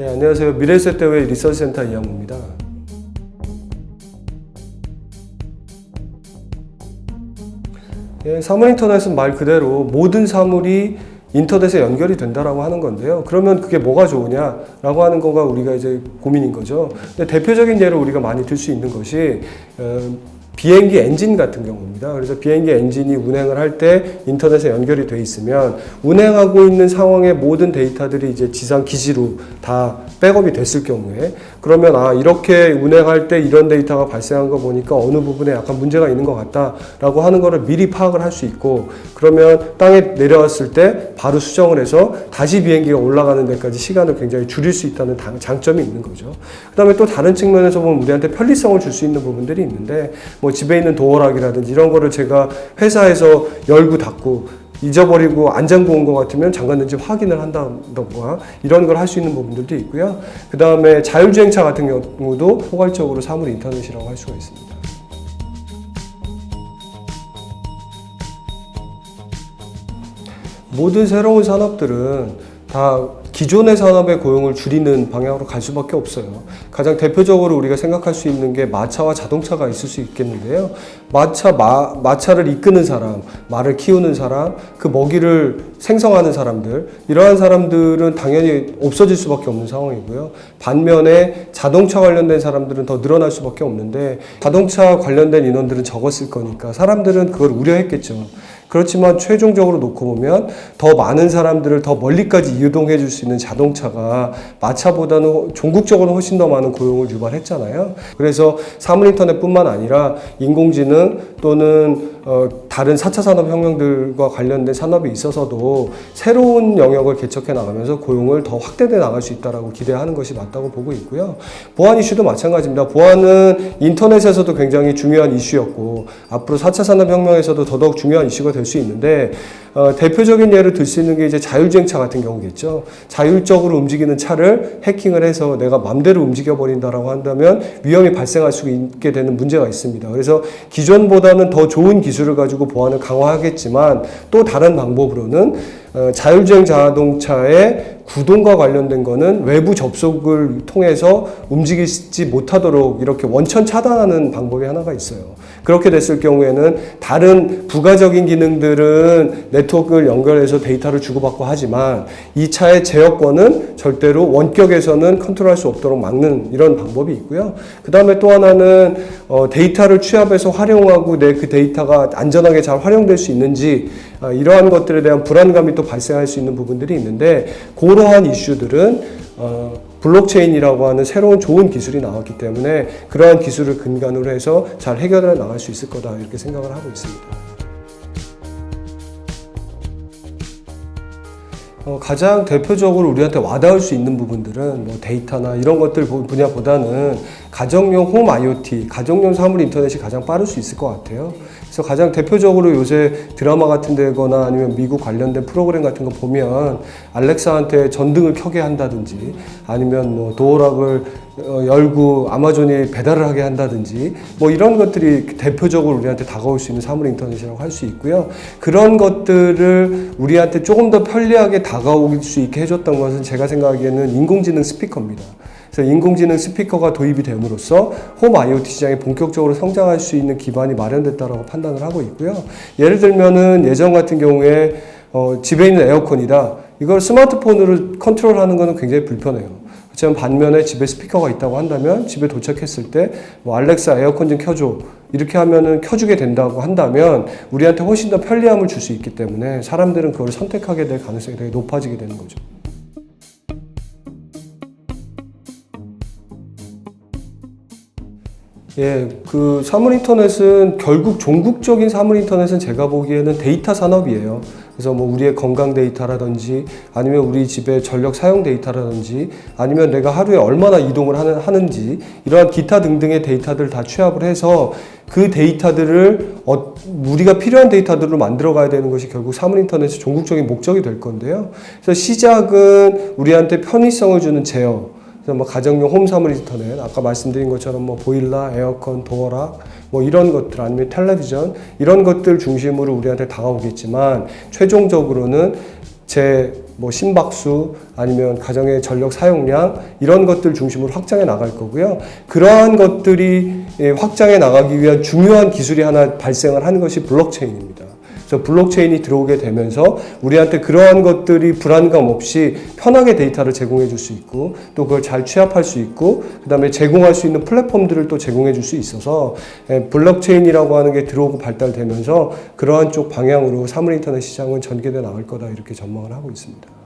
네, 안녕하세요. 미래세대의 리서치센터 이양무입니다. 사물인터넷은 말 그대로 모든 사물이 인터넷에 연결이 된다라고 하는 건데요. 그러면 그게 뭐가 좋으냐라고 하는 거가 우리가 이제 고민인 거죠. 근데 대표적인 예를 우리가 많이 들 수 있는 것이 비행기 엔진 같은 경우입니다. 그래서 비행기 엔진이 운행을 할 때 인터넷에 연결이 돼 있으면 운행하고 있는 상황의 모든 데이터들이 이제 지상 기지로 다 백업이 됐을 경우에 그러면 이렇게 운행할 때 이런 데이터가 발생한 거 보니까 어느 부분에 약간 문제가 있는 것 같다라고 하는 거를 미리 파악을 할 수 있고 그러면 땅에 내려왔을 때 바로 수정을 해서 다시 비행기가 올라가는 데까지 시간을 굉장히 줄일 수 있다는 장점이 있는 거죠. 그 다음에 또 다른 측면에서 보면 우리한테 편리성을 줄 수 있는 부분들이 있는데 뭐 집에 있는 도어락이라든지 이런 거를 제가 회사에서 열고 닫고 잊어버리고 안 잠고 온 것 같으면 잠갔는지 확인을 한다던가 이런 걸 할 수 있는 부분들도 있고요. 그 다음에 자율주행차 같은 경우도 포괄적으로 사물 인터넷이라고 할 수가 있습니다. 모든 새로운 산업들은 다 기존의 산업의 고용을 줄이는 방향으로 갈 수밖에 없어요. 가장 대표적으로 우리가 생각할 수 있는 게 마차와 자동차가 있을 수 있겠는데요. 마차를 이끄는 사람, 말을 키우는 사람, 그 먹이를 생성하는 사람들, 이러한 사람들은 당연히 없어질 수밖에 없는 상황이고요. 반면에 자동차 관련된 사람들은 더 늘어날 수밖에 없는데 자동차 관련된 인원들은 적었을 거니까 사람들은 그걸 우려했겠죠. 그렇지만 최종적으로 놓고 보면 더 많은 사람들을 더 멀리까지 이동해 줄 수 있는 자동차가 마차보다는 종국적으로 훨씬 더 많은 고용을 유발했잖아요. 그래서 사물인터넷뿐만 아니라 인공지능 또는 다른 4차 산업혁명들과 관련된 산업에 있어서도 새로운 영역을 개척해 나가면서 고용을 더 확대돼 나갈 수 있다고 기대하는 것이 맞다고 보고 있고요. 보안 이슈도 마찬가지입니다. 보안은 인터넷에서도 굉장히 중요한 이슈였고 앞으로 4차 산업혁명에서도 더더욱 중요한 이슈가 될 수 있는데 대표적인 예를 들 수 있는 게 이제 자율주행차 같은 경우겠죠. 자율적으로 움직이는 차를 해킹을 해서 내가 맘대로 움직여버린다라고 한다면 위험이 발생할 수 있게 되는 문제가 있습니다. 그래서 기존보다는 더 좋은 기술을 가지고 보안을 강화하겠지만 또 다른 방법으로는 자율주행 자동차의 구동과 관련된 거는 외부 접속을 통해서 움직이지 못하도록 이렇게 원천 차단하는 방법이 하나가 있어요. 그렇게 됐을 경우에는 다른 부가적인 기능들은 네트워크를 연결해서 데이터를 주고받고 하지만 이 차의 제어권은 절대로 원격에서는 컨트롤할 수 없도록 막는 이런 방법이 있고요. 그 다음에 또 하나는 데이터를 취합해서 활용하고 내 그 데이터가 안전하게 잘 활용될 수 있는지 이러한 것들에 대한 불안감이 또 발생할 수 있는 부분들이 있는데 그러한 이슈들은 블록체인이라고 하는 새로운 좋은 기술이 나왔기 때문에 그러한 기술을 근간으로 해서 잘 해결해 나갈 수 있을 거다 이렇게 생각을 하고 있습니다. 가장 대표적으로 우리한테 와닿을 수 있는 부분들은 뭐 데이터나 이런 것들 분야보다는 가정용 홈 IoT, 가정용 사물 인터넷이 가장 빠를 수 있을 것 같아요. 그래서 가장 대표적으로 요새 드라마 같은 데거나 아니면 미국 관련된 프로그램 같은 거 보면 알렉사한테 전등을 켜게 한다든지 아니면 뭐 도어락을 열고 아마존이 배달을 하게 한다든지 뭐 이런 것들이 대표적으로 우리한테 다가올 수 있는 사물 인터넷이라고 할 수 있고요. 그런 것들을 우리한테 조금 더 편리하게 다가올 수 있게 해줬던 것은 제가 생각하기에는 인공지능 스피커입니다. 그래서 인공지능 스피커가 도입이 됨으로써 홈 IoT 시장이 본격적으로 성장할 수 있는 기반이 마련됐다고 판단을 하고 있고요. 예를 들면은 예전 같은 경우에 집에 있는 에어컨이다. 이걸 스마트폰으로 컨트롤하는 것은 굉장히 불편해요. 그렇지만 반면에 집에 스피커가 있다고 한다면 집에 도착했을 때 뭐 알렉사 에어컨 좀 켜줘. 이렇게 하면은 켜주게 된다고 한다면 우리한테 훨씬 더 편리함을 줄 수 있기 때문에 사람들은 그걸 선택하게 될 가능성이 되게 높아지게 되는 거죠. 예, 그 사물인터넷은 결국 종국적인 사물인터넷은 제가 보기에는 데이터 산업이에요. 그래서 뭐 우리의 건강 데이터라든지 아니면 우리 집의 전력 사용 데이터라든지 아니면 내가 하루에 얼마나 이동을 하는지 이러한 기타 등등의 데이터들을 다 취합을 해서 그 데이터들을 우리가 필요한 데이터들로 만들어 가야 되는 것이 결국 사물인터넷의 종국적인 목적이 될 건데요. 그래서 시작은 우리한테 편의성을 주는 제어 그래서 뭐 가정용 홈 사물 인터넷, 아까 말씀드린 것처럼 뭐 보일러, 에어컨, 도어락, 뭐 이런 것들 아니면 텔레비전 이런 것들 중심으로 우리한테 다가오겠지만 최종적으로는 뭐 심박수 아니면 가정의 전력 사용량 이런 것들 중심으로 확장해 나갈 거고요. 그러한 것들이 확장해 나가기 위한 중요한 기술이 하나 발생을 하는 것이 블록체인입니다. 그래서 블록체인이 들어오게 되면서 우리한테 그러한 것들이 불안감 없이 편하게 데이터를 제공해 줄 수 있고 또 그걸 잘 취합할 수 있고 그 다음에 제공할 수 있는 플랫폼들을 또 제공해 줄 수 있어서 블록체인이라고 하는 게 들어오고 발달되면서 그러한 쪽 방향으로 사물 인터넷 시장은 전개돼 나갈 거다 이렇게 전망을 하고 있습니다.